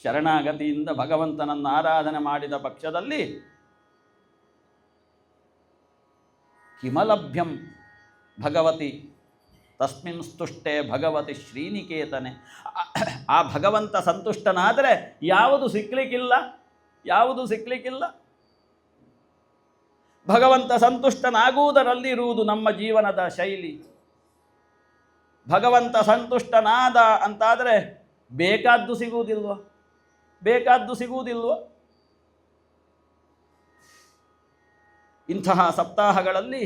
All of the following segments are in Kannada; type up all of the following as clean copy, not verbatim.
ಶರಣಾಗತಿಯಿಂದ ಭಗವಂತನನ್ನು ಆರಾಧನೆ ಮಾಡಿದ ಪಕ್ಷದಲ್ಲಿ ಕಿಮಲಭ್ಯಂ ಭಗವತಿ ತಸ್ಮಿನ್ ಸ್ತುಷ್ಟೇ ಭಗವತಿ ಶ್ರೀನಿಕೇತನೆ. ಆ ಭಗವಂತ ಸಂತುಷ್ಟನಾದರೆ ಯಾವುದು ಸಿಕ್ಕಲಿಕ್ಕಿಲ್ಲ. ಭಗವಂತ ಸಂತುಷ್ಟನಾಗುವುದರಲ್ಲಿ ಇರುವುದು ನಮ್ಮ ಜೀವನದ ಶೈಲಿ. ಭಗವಂತ ಸಂತುಷ್ಟನಾದ ಅಂತಾದರೆ ಬೇಕಾದ್ದು ಸಿಗುವುದಿಲ್ವೋ. ಇಂತಹ ಸಪ್ತಾಹಗಳಲ್ಲಿ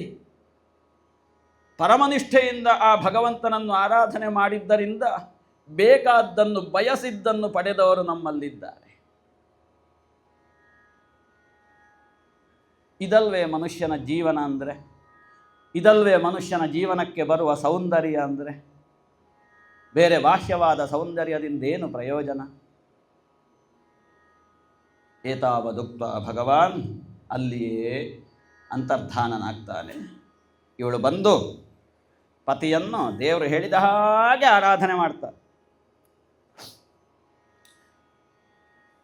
ಪರಮನಿಷ್ಠೆಯಿಂದ ಆ ಭಗವಂತನನ್ನು ಆರಾಧನೆ ಮಾಡಿದ್ದರಿಂದ ಬೇಕಾದ್ದನ್ನು ಬಯಸಿದ್ದನ್ನು ಪಡೆದವರು ನಮ್ಮಲ್ಲಿದ್ದಾರೆ. ಇದಲ್ವೇ ಮನುಷ್ಯನ ಜೀವನ ಅಂದರೆ, ಇದಲ್ವೇ ಮನುಷ್ಯನ ಜೀವನಕ್ಕೆ ಬರುವ ಸೌಂದರ್ಯ ಅಂದರೆ. ಬೇರೆ ಬಾಹ್ಯವಾದ ಸೌಂದರ್ಯದಿಂದೇನು ಪ್ರಯೋಜನ? ಏತಾವದುಕ್ತ ಭಗವಾನ್ ಅಲ್ಲಿಯೇ ಅಂತರ್ಧಾನನಾಗ್ತಾನೆ. ಇವಳು ಬಂದು ಪತಿಯನ್ನು ದೇವರು ಹೇಳಿದ ಹಾಗೆ ಆರಾಧನೆ ಮಾಡ್ತಾರೆ.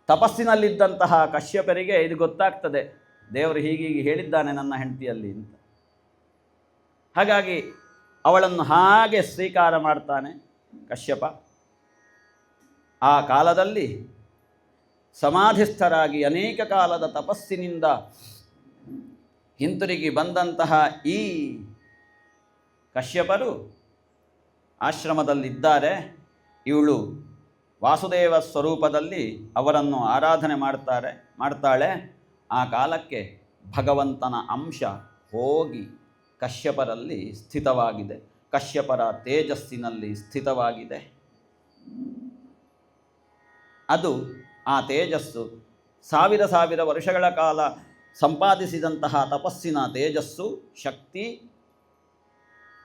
ತಪಸ್ಸಿನಲ್ಲಿದ್ದಂತಹ ಕಶ್ಯಪರಿಗೆ ಇದು ಗೊತ್ತಾಗ್ತದೆ, ದೇವರು ಹೀಗೀಗೆ ಹೇಳಿದ್ದಾನೆ ನನ್ನ ಹೆಂಡತಿಯಲ್ಲಿ ಅಂತ. ಹಾಗಾಗಿ ಅವಳನ್ನು ಹಾಗೆ ಸ್ವೀಕಾರ ಮಾಡ್ತಾನೆ ಕಶ್ಯಪ. ಆ ಕಾಲದಲ್ಲಿ ಸಮಾಧಿಸ್ಥರಾಗಿ ಅನೇಕ ಕಾಲದ ತಪಸ್ಸಿನಿಂದ ಹಿಂತಿರುಗಿ ಬಂದಂತಹ ಈ ಕಶ್ಯಪರು ಆಶ್ರಮದಲ್ಲಿದ್ದಾರೆ. ಇವಳು ವಾಸುದೇವ ಸ್ವರೂಪದಲ್ಲಿ ಅವರನ್ನು ಆರಾಧನೆ ಮಾಡ್ತಾಳೆ. ಆ ಕಾಲಕ್ಕೆ ಭಗವಂತನ ಅಂಶ ಹೋಗಿ ಕಶ್ಯಪರಲ್ಲಿ ಸ್ಥಿತವಾಗಿದೆ, ಕಶ್ಯಪರ ತೇಜಸ್ಸಿನಲ್ಲಿ ಸ್ಥಿತವಾಗಿದೆ. ಅದು ಆ ತೇಜಸ್ಸು ಸಾವಿರ ವರ್ಷಗಳ ಕಾಲ ಸಂಪಾದಿಸಿದಂತಹ ತಪಸ್ಸಿನ ತೇಜಸ್ಸು, ಶಕ್ತಿ.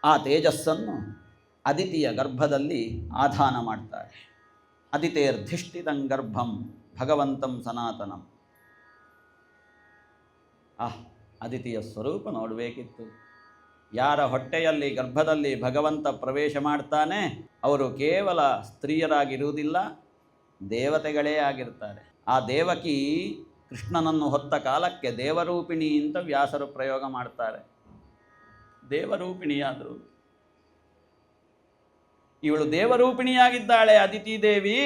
ಆ ತೇಜಸ್ಸನ್ನು ಅದಿತಿಯ ಗರ್ಭದಲ್ಲಿ ಆಧಾನ ಮಾಡ್ತಾರೆ. ಅದಿತೇರ್ಧಿಷ್ಠಿತಂ ಗರ್ಭಂ ಭಗವಂತಂ ಸನಾತನಂ. ಅದಿತಿಯ ಸ್ವರೂಪ ನೋಡಬೇಕಿತ್ತು. ಯಾರ ಹೊಟ್ಟೆಯಲ್ಲಿ ಗರ್ಭದಲ್ಲಿ ಭಗವಂತ ಪ್ರವೇಶ ಮಾಡ್ತಾನೆ ಅವರು ಕೇವಲ ಸ್ತ್ರೀಯರಾಗಿರುವುದಿಲ್ಲ, ದೇವತೆಗಳೇ ಆಗಿರ್ತಾರೆ. ಆ ದೇವಕಿ ಕೃಷ್ಣನನ್ನು ಹೊತ್ತ ಕಾಲಕ್ಕೆ ದೇವರೂಪಿಣಿ ಅಂತ ವ್ಯಾಸರು ಪ್ರಯೋಗ ಮಾಡ್ತಾರೆ. ದೇವರೂಪಿಣಿಯಾದರು. ಇವಳು ದೇವರೂಪಿಣಿಯಾಗಿದ್ದಾಳೆ ಅದಿತಿ ದೇವಿ.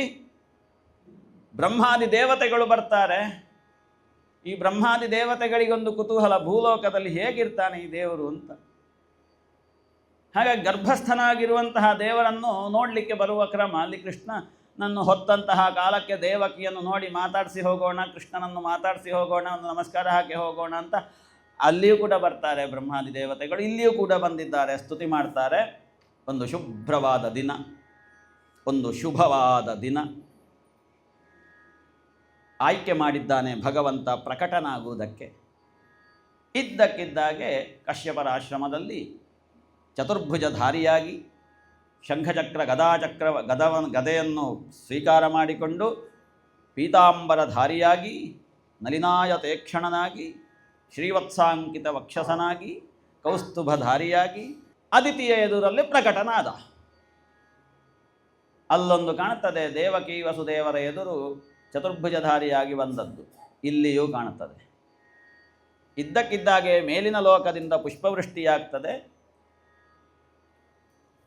ಬ್ರಹ್ಮಾದಿ ದೇವತೆಗಳು ಬರ್ತಾರೆ. ಈ ಬ್ರಹ್ಮಾದಿ ದೇವತೆಗಳಿಗೊಂದು ಕುತೂಹಲ, ಭೂಲೋಕದಲ್ಲಿ ಹೇಗಿರ್ತಾನೆ ಈ ದೇವರು ಅಂತ. ಹಾಗಾಗಿ ಗರ್ಭಸ್ಥನಾಗಿರುವಂತಹ ದೇವರನ್ನು ನೋಡಲಿಕ್ಕೆ ಬರುವ ಕ್ರಮ. ಅಲ್ಲಿ ಕೃಷ್ಣನನ್ನು ಹೊತ್ತಂತಹ ಕಾಲಕ್ಕೆ ದೇವಕಿಯನ್ನು ನೋಡಿ ಮಾತಾಡಿಸಿ ಹೋಗೋಣ, ಕೃಷ್ಣನನ್ನು ಮಾತಾಡಿಸಿ ಹೋಗೋಣ, ಒಂದು ನಮಸ್ಕಾರ ಹಾಕಿ ಹೋಗೋಣ ಅಂತ ಅಲ್ಲಿಯೂ ಕೂಡ ಬರ್ತಾರೆ ಬ್ರಹ್ಮಾದಿ ದೇವತೆಗಳು. ಇಲ್ಲಿಯೂ ಕೂಡ ಬಂದಿದ್ದಾರೆ, ಸ್ತುತಿ ಮಾಡ್ತಾರೆ. ಒಂದು ಶುಭ್ರವಾದ ದಿನ, ಒಂದು ಶುಭವಾದ ದಿನ ಆಯ್ಕೆ ಮಾಡಿದ್ದಾನೆ ಭಗವಂತ ಪ್ರಕಟನಾಗುವುದಕ್ಕೆ. ಇದ್ದಕ್ಕಿದ್ದಾಗೆ ಕಶ್ಯಪರ ಆಶ್ರಮದಲ್ಲಿ ಚತುರ್ಭುಜಧಾರಿಯಾಗಿ ಶಂಖಚಕ್ರ ಗದೆಯನ್ನು ಸ್ವೀಕಾರ ಮಾಡಿಕೊಂಡು ಪೀತಾಂಬರಧಾರಿಯಾಗಿ ನಲಿನಾಯತೇಕ್ಷಣನಾಗಿ ಶ್ರೀವತ್ಸಾಂಕಿತ ವಕ್ಷಸನಾಗಿ ಕೌಸ್ತುಭಧಾರಿಯಾಗಿ ಅದಿತಿಯ ಎದುರಲ್ಲಿ ಪ್ರಕಟನಾದ. ಅಲ್ಲೊಂದು ಕಾಣುತ್ತದೆ, ದೇವಕಿ ವಸುದೇವರ ಎದುರು ಚತುರ್ಭುಜಧಾರಿಯಾಗಿ ಬಂದದ್ದು ಇಲ್ಲಿಯೂ ಕಾಣುತ್ತದೆ. ಇದ್ದಕ್ಕಿದ್ದಾಗೆ ಮೇಲಿನ ಲೋಕದಿಂದ ಪುಷ್ಪವೃಷ್ಟಿಯಾಗ್ತದೆ.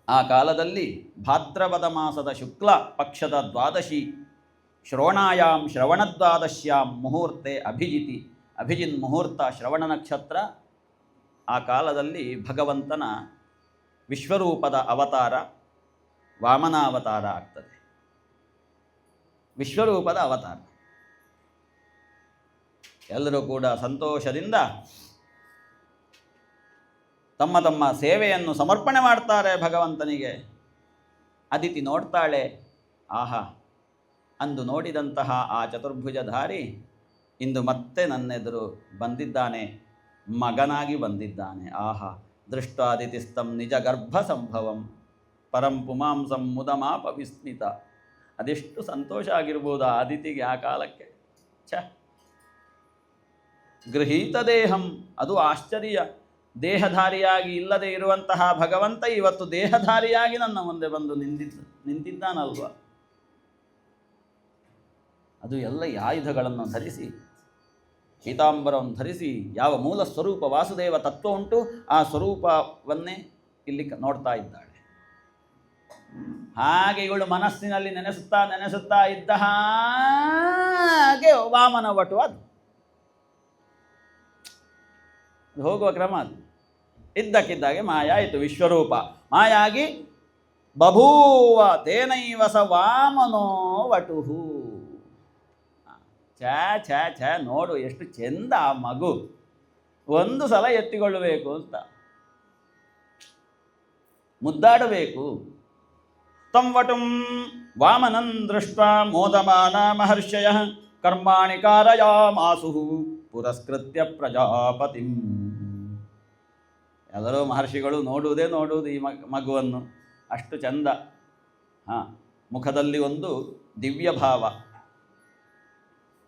ಆ ಕಾಲದಲ್ಲಿ ಭಾದ್ರಪದ ಮಾಸದ ಶುಕ್ಲ ಪಕ್ಷದ ದ್ವಾದಶಿ ಶ್ರವಣಾಯಾಮ್ ಶ್ರವಣದ್ವಾದಶ್ಯಾಂ ಮುಹೂರ್ತೆ ಅಭಿಜಿನ್ ಮುಹೂರ್ತ ಶ್ರವಣ ನಕ್ಷತ್ರ. ಆ ಕಾಲದಲ್ಲಿ ಭಗವಂತನ ವಿಶ್ವರೂಪದ ಅವತಾರ ವಾಮನಾವತಾರ ಆಗ್ತದೆ. ವಿಶ್ವರೂಪದ ಅವತಾರ. ಎಲ್ಲರೂ ಕೂಡ ಸಂತೋಷದಿಂದ ತಮ್ಮ ತಮ್ಮ ಸೇವೆಯನ್ನು ಸಮರ್ಪಣೆ ಮಾಡ್ತಾರೆ ಭಗವಂತನಿಗೆ. ಅದಿತಿ ನೋಡ್ತಾಳೆ, ಆಹಾ, ಅಂದು ನೋಡಿದಂತಹ ಆ ಚತುರ್ಭುಜಧಾರಿ ಇಂದು ಮತ್ತೆ ನನ್ನೆದುರು ಬಂದಿದ್ದಾನೆ, ಮಗನಾಗಿ ಬಂದಿದ್ದಾನೆ. ಆಹಾ, ದೃಷ್ಟಾದಿತಿಸ್ತಂ ನಿಜ ಗರ್ಭ ಸಂಭವಂ ಪರಂ ಪುಮಾಂಸಂ ಮುದಮಾಪ ವಿಸ್ಮಿತ. ಅದೆಷ್ಟು ಸಂತೋಷ ಆಗಿರ್ಬೋದು ಆ ಅದಿತಿಗೆ ಆ ಕಾಲಕ್ಕೆ. ಗೃಹೀತ ದೇಹಂ, ಅದು ಆಶ್ಚರ್ಯ. ದೇಹಧಾರಿಯಾಗಿ ಇಲ್ಲದೆ ಇರುವಂತಹ ಭಗವಂತ ಇವತ್ತು ದೇಹಧಾರಿಯಾಗಿ ನನ್ನ ಮುಂದೆ ಬಂದು ನಿಂತಿದ್ದಾನಲ್ವ. ಅದು ಎಲ್ಲ ಈ ಆಯುಧಗಳನ್ನು ಧರಿಸಿ ಪೀತಾಂಬರವನ್ನು ಧರಿಸಿ ಯಾವ ಮೂಲ ಸ್ವರೂಪ ವಾಸುದೇವ ತತ್ವ ಉಂಟು ಆ ಸ್ವರೂಪವನ್ನೇ ಇಲ್ಲಿ ನೋಡ್ತಾ ಇದ್ದಾಳೆ. ಹಾಗೆ ಇವಳು ಮನಸ್ಸಿನಲ್ಲಿ ನೆನೆಸುತ್ತಾ ಇದ್ದ ಹಾಗೆ ವಾಮನ ವಟು ಅದು ಹೋಗುವ ಕ್ರಮ ಅದು. ಇದ್ದಕ್ಕಿದ್ದಾಗೆ ಮಾಯ ಆಯಿತು, ವಿಶ್ವರೂಪ ಮಾಯಾಗಿ ಬಭೂವ ತೇನೈವ ಸ ವಾಮನೋ ವಟುಹು. ಛ ನೋಡು ಎಷ್ಟು ಚೆಂದ ಆ ಮಗು, ಒಂದು ಸಲ ಎತ್ತಿಕೊಳ್ಳಬೇಕು ಅಂತ ಮುದ್ದಾಡಬೇಕು. ತಂ ವಟುಂ ವಾಮನಂ ದೃಷ್ಟ್ವಾ ಮೋದಮಾನ ಮಹರ್ಷಯ ಕರ್ಮಾಣಿ ಕಾರಯಾಮಾಸು ಪುರಸ್ಕೃತ್ಯ ಪ್ರಜಾಪತಿಂ. ಎಲ್ಲರೂ ಮಹರ್ಷಿಗಳು ನೋಡುವುದು ಈ ಮಗುವನ್ನು, ಅಷ್ಟು ಚಂದ. ಮುಖದಲ್ಲಿ ಒಂದು ದಿವ್ಯ ಭಾವ,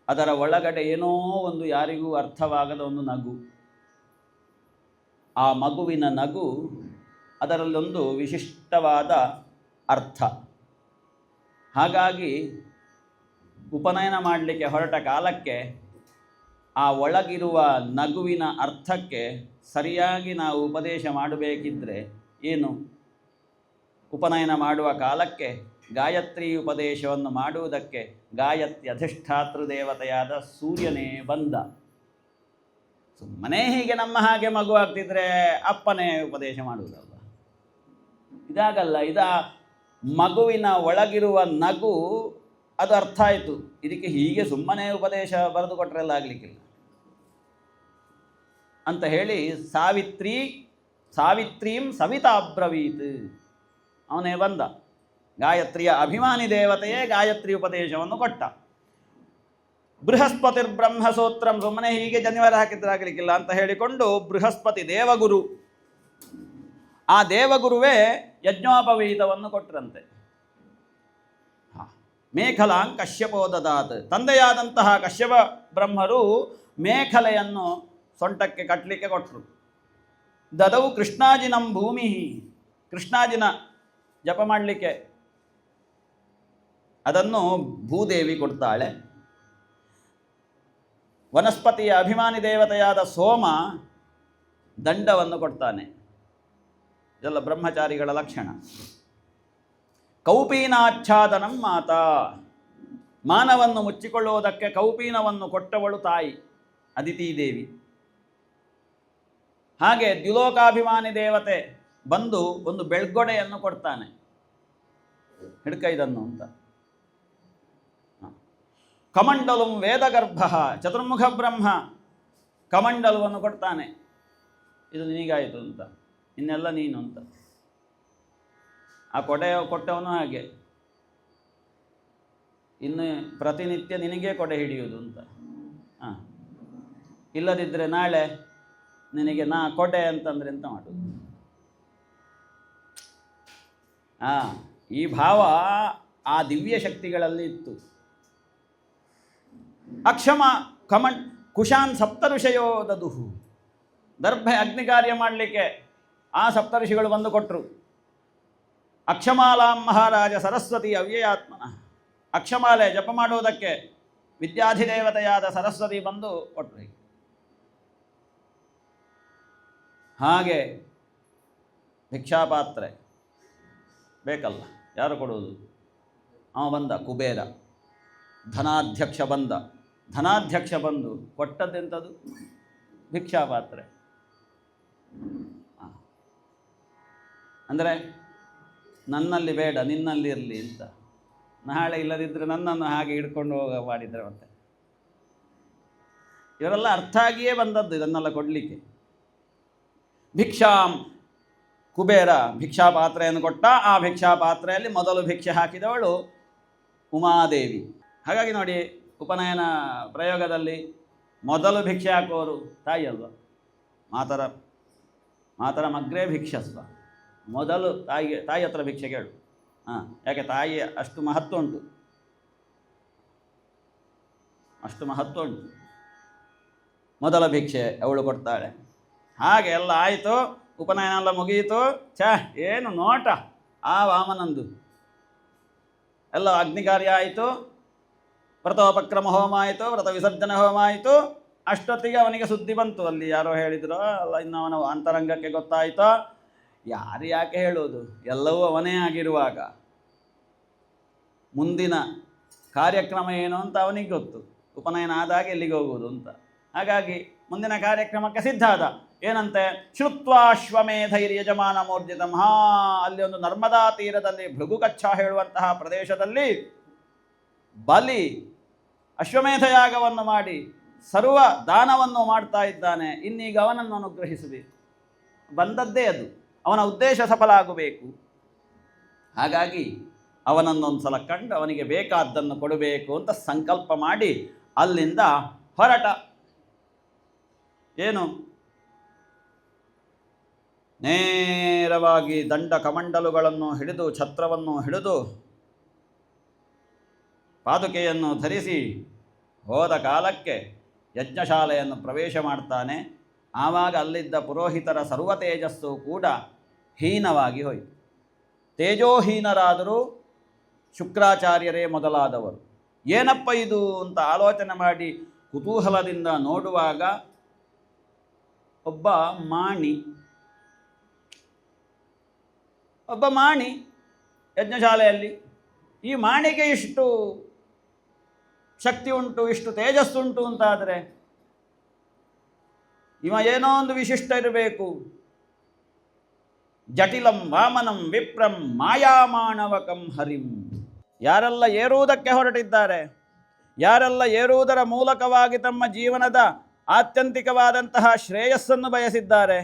ಅದರ ಒಳಗಡೆ ಏನೋ ಒಂದು ಯಾರಿಗೂ ಅರ್ಥವಾಗದ ಒಂದು ನಗು. ಆ ಮಗುವಿನ ನಗು ಅದರಲ್ಲೊಂದು ವಿಶಿಷ್ಟವಾದ ಅರ್ಥ. ಹಾಗಾಗಿ ಉಪನಯನ ಮಾಡಲಿಕ್ಕೆ ಹೊರಟ ಕಾಲಕ್ಕೆ ಆ ಒಳಗಿರುವ ನಗುವಿನ ಅರ್ಥಕ್ಕೆ ಸರಿಯಾಗಿ ನಾವು ಉಪದೇಶ ಮಾಡಬೇಕಿದ್ರೆ ಏನು, ಉಪನಯನ ಮಾಡುವ ಕಾಲಕ್ಕೆ ಗಾಯತ್ರಿ ಉಪದೇಶವನ್ನು ಮಾಡುವುದಕ್ಕೆ ಗಾಯತ್ರಿ ಅಧಿಷ್ಠಾತೃ ದೇವತೆಯಾದ ಸೂರ್ಯನೇ ಬಂದ. ಸುಮ್ಮನೆ ಹೀಗೆ ನಮ್ಮ ಹಾಗೆ ಮಗು ಆಗ್ತಿದ್ರೆ ಅಪ್ಪನೇ ಉಪದೇಶ ಮಾಡುವುದಲ್ಲ, ಇದಾಗಲ್ಲ. ಮಗುವಿನ ಒಳಗಿರುವ ನಗು ಅದು ಅರ್ಥ ಆಯಿತು. ಇದಕ್ಕೆ ಹೀಗೆ ಸುಮ್ಮನೆ ಉಪದೇಶ ಬರೆದು ಕೊಟ್ಟರೆಲ್ಲ ಆಗಲಿಕ್ಕಿಲ್ಲ ಅಂತ ಹೇಳಿ ಸಾವಿತ್ರೀಂ ಸವಿತಾಬ್ರವೀತ್ ಅವನೇ ಬಂದ. ಗಾಯತ್ರಿಯ ಅಭಿಮಾನಿ ದೇವತೆಯೇ ಗಾಯತ್ರಿ ಉಪದೇಶವನ್ನು ಕೊಟ್ಟ. ಬೃಹಸ್ಪತಿರ್ಬ್ರಹ್ಮಸೂತ್ರಂ, ಸುಮ್ಮನೆ ಹೀಗೆ ಜನಿವಾರ ಹಾಕಿದ್ರಾಗಲಿಕ್ಕಿಲ್ಲ ಅಂತ ಹೇಳಿಕೊಂಡು ಬೃಹಸ್ಪತಿ ದೇವಗುರು, ಆ ದೇವಗುರುವೇ ಯಜ್ಞೋಪವೀತವನ್ನು ಕೊಟ್ಟರಂತೆ. ಮೇಖಲಾಂ ಕಶ್ಯಪೋ ದದಾತ್, ತಂದೆಯಾದಂತಹ ಕಶ್ಯಪ ಬ್ರಹ್ಮರು ಮೇಖಲೆಯನ್ನು ಸೊಂಟಕ್ಕೆ ಕಟ್ಟಲಿಕ್ಕೆ ಕೊಟ್ಟರು. ದದವು ಕೃಷ್ಣಾಜಿನಂ ಭೂಮಿ, ಕೃಷ್ಣಾಜಿನ ಜಪ ಮಾಡಲಿಕ್ಕೆ ಅದನ್ನು ಭೂದೇವಿ ಕೊಡ್ತಾಳೆ. ವನಸ್ಪತಿಯ ಅಭಿಮಾನಿ ದೇವತೆಯಾದ ಸೋಮ ದಂಡವನ್ನು ಕೊಡ್ತಾನೆ. ಇದೆಲ್ಲ ಬ್ರಹ್ಮಚಾರಿಗಳ ಲಕ್ಷಣ. ಕೌಪೀನಾಚ್ಛಾದನಂ ಮಾತಾ, ಮಾನವನ್ನು ಮುಚ್ಚಿಕೊಳ್ಳುವುದಕ್ಕೆ ಕೌಪೀನವನ್ನು ಕೊಟ್ಟವಳು ತಾಯಿ ಅದಿತಿದೇವಿ. ಹಾಗೆ ದ್ಯುಲೋಕಾಭಿಮಾನಿ ದೇವತೆ ಬಂದು ಒಂದು ಬೆಳ್ಗೊಡೆಯನ್ನು ಕೊಡ್ತಾನೆ, ಹಿಡ್ಕ ಇದನ್ನು ಅಂತ. ಕಮಂಡಲಂ ವೇದಗರ್ಭ, ಚತುರ್ಮುಖ ಬ್ರಹ್ಮ ಕಮಂಡಲವನ್ನು ಕೊಡ್ತಾನೆ, ಇದು ನಿನಗಾಯಿತು ಅಂತ, ಇನ್ನೆಲ್ಲ ನೀನು ಅಂತ. ಆ ಕೊಟ್ಟವನು ಹಾಗೆ, ಇನ್ನು ಪ್ರತಿನಿತ್ಯ ನಿನಗೇ ಕೊಡೆ ಹಿಡಿಯುವುದು ಅಂತ. ಇಲ್ಲದಿದ್ದರೆ ನಾಳೆ ನಿನಗೆ ನಾ ಕೊಡೆ ಅಂತಂದರೆ ಎಂತ ಮಾಡೋದು? ಈ ಭಾವ ಆ ದಿವ್ಯ ಶಕ್ತಿಗಳಲ್ಲಿ ಇತ್ತು. ಅಕ್ಷಮ ಕುಶಾನ್ ಸಪ್ತಋಷಯೋ ದದುಹು, ದರ್ಭೆ ಅಗ್ನಿ ಕಾರ್ಯ ಮಾಡಲಿಕ್ಕೆ ಆ ಸಪ್ತಋಷಿಗಳು ಬಂದು ಕೊಟ್ಟರು. ಅಕ್ಷಮಾಲಾಂ ಮಹಾರಾಜ ಸರಸ್ವತಿ ಅವ್ಯಯಾತ್ಮನ, ಅಕ್ಷಮಾಲೆ ಜಪ ಮಾಡುವುದಕ್ಕೆ ವಿದ್ಯಾಧಿದೇವತೆಯಾದ ಸರಸ್ವತಿ ಬಂದು ಕೊಟ್ಟರು. ಹಾಗೆ ಭಿಕ್ಷಾಪಾತ್ರೆ ಬೇಕಲ್ಲ, ಯಾರು ಕೊಡುವುದು? ಅವ ಬಂದ, ಕುಬೇರ. ಧನಾಧ್ಯಕ್ಷ ಬಂದು ಕೊಟ್ಟದ್ದೆಂಥದ್ದು? ಭಿಕ್ಷಾಪಾತ್ರೆ. ಅಂದರೆ ನನ್ನಲ್ಲಿ ಬೇಡ, ನಿನ್ನಲ್ಲಿ ಇರಲಿ ಅಂತ. ನಾಳೆ ಇಲ್ಲದಿದ್ದರೆ ನನ್ನನ್ನು ಹಾಗೆ ಹಿಡ್ಕೊಂಡು ಹೋಗ ಮಾಡಿದರೆ ಮತ್ತೆ ಇವರೆಲ್ಲ ಅರ್ಥ ಆಗಿಯೇ ಬಂದದ್ದು ಇದನ್ನೆಲ್ಲ ಕೊಡಲಿಕ್ಕೆ. ಭಿಕ್ಷಾಂ ಕುಬೇರ ಭಿಕ್ಷಾಪಾತ್ರೆಯನ್ನು ಕೊಟ್ಟ. ಆ ಭಿಕ್ಷಾಪಾತ್ರೆಯಲ್ಲಿ ಮೊದಲು ಭಿಕ್ಷೆ ಹಾಕಿದವಳು ಉಮಾದೇವಿ. ಹಾಗಾಗಿ ನೋಡಿ, ಉಪನಯನ ಪ್ರಯೋಗದಲ್ಲಿ ಮೊದಲು ಭಿಕ್ಷೆ ಹಾಕುವವರು ತಾಯಿ ಅಲ್ವ? ಮಾತರ ಮಗ್ರೇ ಭಿಕ್ಷಸ್ವ, ಮೊದಲು ತಾಯಿ ಹತ್ರ ಭಿಕ್ಷೆ ಕೇಳು. ಯಾಕೆ ತಾಯಿ ಅಷ್ಟು ಮಹತ್ವ ಉಂಟು, ಮೊದಲ ಭಿಕ್ಷೆ ಅವಳು ಕೊಡ್ತಾಳೆ. ಹಾಗೆ ಎಲ್ಲ ಆಯಿತು, ಉಪನಯನ ಎಲ್ಲ ಮುಗಿಯಿತು. ಏನು ನೋಟ ಆ ವಾಮನಂದು. ಎಲ್ಲ ಅಗ್ನಿ ಕಾರ್ಯ ಆಯಿತು. ವ್ರತೋಪಕ್ರಮ ಹೋಮ ಆಯಿತು, ವ್ರತ ವಿಸರ್ಜನೆ ಹೋಮ ಆಯಿತು. ಅಷ್ಟೊತ್ತಿಗೆ ಅವನಿಗೆ ಸುದ್ದಿ ಬಂತು, ಅಲ್ಲಿ ಯಾರೋ ಹೇಳಿದ್ರು, ಅಲ್ಲ ಇನ್ನು ಅವನ ಅಂತರಂಗಕ್ಕೆ ಗೊತ್ತಾಯಿತೋ. ಯಾರು ಯಾಕೆ ಹೇಳೋದು, ಎಲ್ಲವೂ ಅವನೇ ಆಗಿರುವಾಗ ಮುಂದಿನ ಕಾರ್ಯಕ್ರಮ ಏನು ಅಂತ ಅವನಿಗೆ ಗೊತ್ತು. ಉಪನಯನ ಆದಾಗ ಎಲ್ಲಿಗೆ ಹೋಗುವುದು ಅಂತ. ಹಾಗಾಗಿ ಮುಂದಿನ ಕಾರ್ಯಕ್ರಮಕ್ಕೆ ಸಿದ್ಧ ಆದ. ಏನಂತೆ, ಶ್ರುತ್ವಾಶ್ವಮೇಧೈರ್ಯ ಯಜಮಾನ ಮೂರ್ಜಿತಂ. ಅಲ್ಲಿ ಒಂದು ನರ್ಮದಾ ತೀರದಲ್ಲಿ ಭೃಗುಕಚ್ಛ ಹೇಳುವಂತಹ ಪ್ರದೇಶದಲ್ಲಿ ಬಲಿ ಅಶ್ವಮೇಧ ಯಾಗವನ್ನು ಮಾಡಿ ಸರ್ವ ದಾನವನ್ನು ಮಾಡ್ತಾ ಇದ್ದಾನೆ. ಇನ್ನೀಗ ಅವನನ್ನು ಅನುಗ್ರಹಿಸಬೇಕು. ಬಂದದ್ದೇ ಅದು, ಅವನ ಉದ್ದೇಶ ಸಫಲ ಆಗಬೇಕು. ಹಾಗಾಗಿ ಅವನನ್ನೊಂದು ಸಲ ಕಂಡು ಅವನಿಗೆ ಬೇಕಾದ್ದನ್ನು ಕೊಡಬೇಕು ಅಂತ ಸಂಕಲ್ಪ ಮಾಡಿ ಅಲ್ಲಿಂದ ಹೊರಟ. ಏನು, ನೇರವಾಗಿ ದಂಡ ಕಮಂಡಲುಗಳನ್ನು ಹಿಡಿದು, ಛತ್ರವನ್ನು ಹಿಡಿದು, ಪಾದುಕೆಯನ್ನು ಧರಿಸಿ ಹೋದ ಕಾಲಕ್ಕೆ ಯಜ್ಞಶಾಲೆಯನ್ನು ಪ್ರವೇಶ ಮಾಡ್ತಾನೆ. ಆವಾಗ ಅಲ್ಲಿದ್ದ ಪುರೋಹಿತರ ಸರ್ವ ತೇಜಸ್ಸು ಕೂಡ ಹೀನವಾಗಿ ಹೋಯಿತು. ತೇಜೋಹೀನರಾದರೂ ಶುಕ್ರಾಚಾರ್ಯರೇ ಮೊದಲಾದವರು. ಏನಪ್ಪ ಇದು ಅಂತ ಆಲೋಚನೆ ಮಾಡಿ ಕುತೂಹಲದಿಂದ ನೋಡುವಾಗ ಒಬ್ಬ ಮಾಣಿ ಯಜ್ಞಶಾಲೆಯಲ್ಲಿ. ಈ ಮಾಣಿಗೆ ಇಷ್ಟು ಶಕ್ತಿ ಉಂಟು, ಇಷ್ಟು ತೇಜಸ್ಸುಂಟು ಅಂತಾದರೆ ಇವ ಏನೋ ಒಂದು ವಿಶಿಷ್ಟ ಇರಬೇಕು. ಜಟಿಲಂ ವಾಮನಂ ವಿಪ್ರಂ ಮಾಯಾಮಾಣವಕಂ ಹರಿಂ. ಯಾರೆಲ್ಲ ಏರುವುದಕ್ಕೆ ಹೊರಟಿದ್ದಾರೆ, ಯಾರೆಲ್ಲ ಏರುವುದರ ಮೂಲಕವಾಗಿ ತಮ್ಮ ಜೀವನದ ಆತ್ಯಂತಿಕವಾದಂತಹ ಶ್ರೇಯಸ್ಸನ್ನು ಬಯಸಿದ್ದಾರೆ,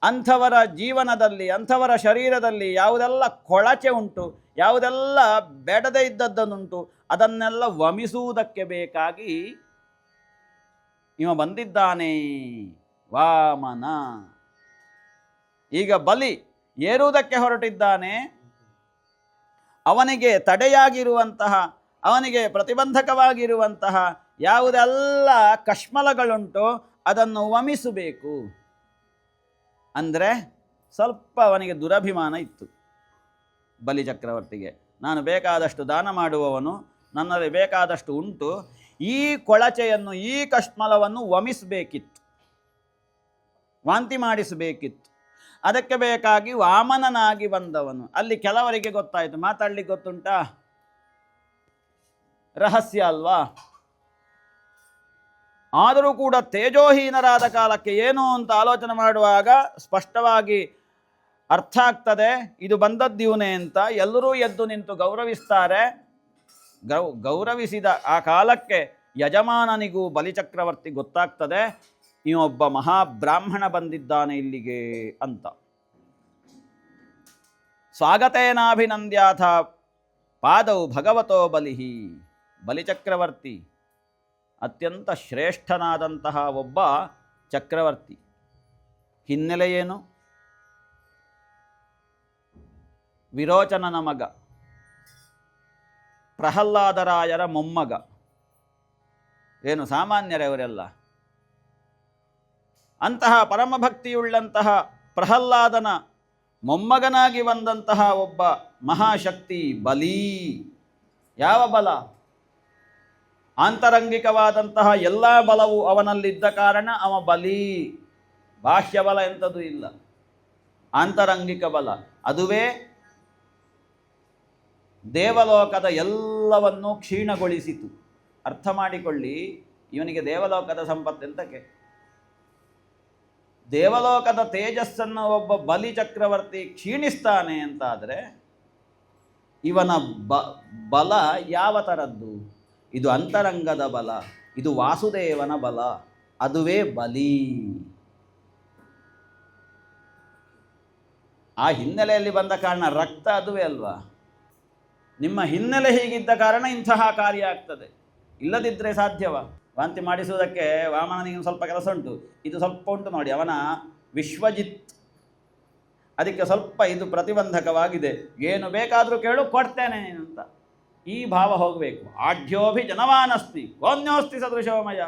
ಅಂಥವರ ಜೀವನದಲ್ಲಿ, ಅಂಥವರ ಶರೀರದಲ್ಲಿ ಯಾವುದೆಲ್ಲ ಕೊಳಚೆ ಉಂಟು, ಯಾವುದೆಲ್ಲ ಬೇಡದೇ ಇದ್ದದ್ದನ್ನುಂಟು, ಅದನ್ನೆಲ್ಲ ವಮಿಸುವುದಕ್ಕೆ ಬೇಕಾಗಿ ಇವ ಬಂದಿದ್ದಾನೆ ವಾಮನ. ಈಗ ಬಲಿ ಏರುವುದಕ್ಕೆ ಹೊರಟಿದ್ದಾನೆ. ಅವನಿಗೆ ತಡೆಯಾಗಿರುವಂತಹ, ಅವನಿಗೆ ಪ್ರತಿಬಂಧಕವಾಗಿರುವಂತಹ ಯಾವುದೆಲ್ಲ ಕಶ್ಮಲಗಳುಂಟು ಅದನ್ನು ವಮಿಸಬೇಕು. ಅಂದರೆ ಸ್ವಲ್ಪ ಅವನಿಗೆ ದುರಭಿಮಾನ ಇತ್ತು ಬಲಿ ಚಕ್ರವರ್ತಿಗೆ. ನಾನು ಬೇಕಾದಷ್ಟು ದಾನ ಮಾಡುವವನು, ನನ್ನಲ್ಲಿ ಬೇಕಾದಷ್ಟು ಉಂಟು, ಈ ಕೊಳಚೆಯನ್ನು, ಈ ಕಶ್ಮಲವನ್ನು ವಮಿಸಬೇಕಿತ್ತು, ವಾಂತಿ ಮಾಡಿಸಬೇಕಿತ್ತು. ಅದಕ್ಕೆ ಬೇಕಾಗಿ ವಾಮನನಾಗಿ ಬಂದವನು. ಅಲ್ಲಿ ಕೆಲವರಿಗೆ ಗೊತ್ತಾಯಿತು, ಮಾತಾಡ್ಲಿಕ್ಕೆ ಗೊತ್ತುಂಟಾ, ರಹಸ್ಯ ಅಲ್ವಾ. ಆದರೂ ಕೂಡ ತೇಜೋಹೀನರಾದ ಕಾಲಕ್ಕೆ ಏನು ಅಂತ ಆಲೋಚನೆ ಮಾಡುವಾಗ ಸ್ಪಷ್ಟವಾಗಿ ಅರ್ಥ ಆಗ್ತದೆ, ಇದು ಬಂದದ್ದಿವನೇ ಅಂತ. ಎಲ್ಲರೂ ಎದ್ದು ನಿಂತು ಗೌರವಿಸ್ತಾರೆ. ಗೌರವಿಸಿದ ಆ ಕಾಲಕ್ಕೆ ಯಜಮಾನನಿಗೂ ಬಲಿಚಕ್ರವರ್ತಿ ಗೊತ್ತಾಗ್ತದೆ, ಇವೊಬ್ಬ ಮಹಾಬ್ರಾಹ್ಮಣ ಬಂದಿದ್ದಾನೆ ಇಲ್ಲಿಗೆ ಅಂತ. ಸ್ವಾಗತೇನಾಭಿನಂದ್ಯಾಥ ಪಾದೌ ಭಗವತೋ ಬಲಿಹಿ. ಬಲಿಚಕ್ರವರ್ತಿ ಅತ್ಯಂತ ಶ್ರೇಷ್ಠನಾದಂತಹ ಒಬ್ಬ ಚಕ್ರವರ್ತಿ. ಹಿನ್ನೆಲೆ ಏನು? ವಿರೋಚನನ ಮಗ, ಪ್ರಹ್ಲಾದರಾಯರ ಮೊಮ್ಮಗ. ಏನು ಸಾಮಾನ್ಯರವರೆಲ್ಲ. ಅಂತಹ ಪರಮಭಕ್ತಿಯುಳ್ಳಂತಹ ಪ್ರಹ್ಲಾದನ ಮೊಮ್ಮಗನಾಗಿ ಬಂದಂತಹ ಒಬ್ಬ ಮಹಾಶಕ್ತಿ ಬಲಿ. ಯಾವ ಬಲ? ಆಂತರಂಗಿಕವಾದಂತಹ ಎಲ್ಲ ಬಲವು ಅವನಲ್ಲಿದ್ದ ಕಾರಣ ಅವ ಬಲಿ. ಬಾಹ್ಯ ಬಲ ಎಂಥದ್ದು ಇಲ್ಲ, ಆಂತರಂಗಿಕ ಬಲ. ಅದುವೇ ದೇವಲೋಕದ ಎಲ್ಲವನ್ನೂ ಕ್ಷೀಣಗೊಳಿಸಿತು. ಅರ್ಥ ಮಾಡಿಕೊಳ್ಳಿ, ಇವನಿಗೆ ದೇವಲೋಕದ ಸಂಪತ್ತೆಂತಕ್ಕೆ? ದೇವಲೋಕದ ತೇಜಸ್ಸನ್ನು ಒಬ್ಬ ಬಲಿ ಚಕ್ರವರ್ತಿ ಕ್ಷೀಣಿಸ್ತಾನೆ ಅಂತಾದರೆ ಇವನ ಬಲ ಯಾವ ಥರದ್ದು? ಇದು ಅಂತರಂಗದ ಬಲ, ಇದು ವಾಸುದೇವನ ಬಲ, ಅದುವೇ ಬಲಿ. ಆ ಹಿನ್ನೆಲೆಯಲ್ಲಿ ಬಂದ ಕಾರಣ ರಕ್ತ ಅದುವೇ ಅಲ್ವಾ. ನಿಮ್ಮ ಹಿನ್ನೆಲೆ ಹೀಗಿದ್ದ ಕಾರಣ ಇಂತಹ ಕಾರ್ಯ ಆಗ್ತದೆ. ಇಲ್ಲದಿದ್ದರೆ ಸಾಧ್ಯವ? ವಾಂತಿ ಮಾಡಿಸುವುದಕ್ಕೆ ವಾಮನನಿಗೆ ಸ್ವಲ್ಪ ಕೆಲಸ ಉಂಟು, ಇದು ಸ್ವಲ್ಪ ಉಂಟು ನೋಡಿ. ಅವನ ವಿಶ್ವಜಿತ್, ಅದಕ್ಕೆ ಸ್ವಲ್ಪ ಇದು ಪ್ರತಿಬಂಧಕವಾಗಿದೆ. ಏನು ಬೇಕಾದರೂ ಕೇಳು, ಕೊಡ್ತೇನೆ ಅಂತ ಈ ಭಾವ ಹೋಗಬೇಕು. ಆಢ್ಯೋಭಿ ಜನವಾನಸ್ತಿ ಕೋನ್ಯೋಸ್ತಿ ಸದೃಶೋಮಯ.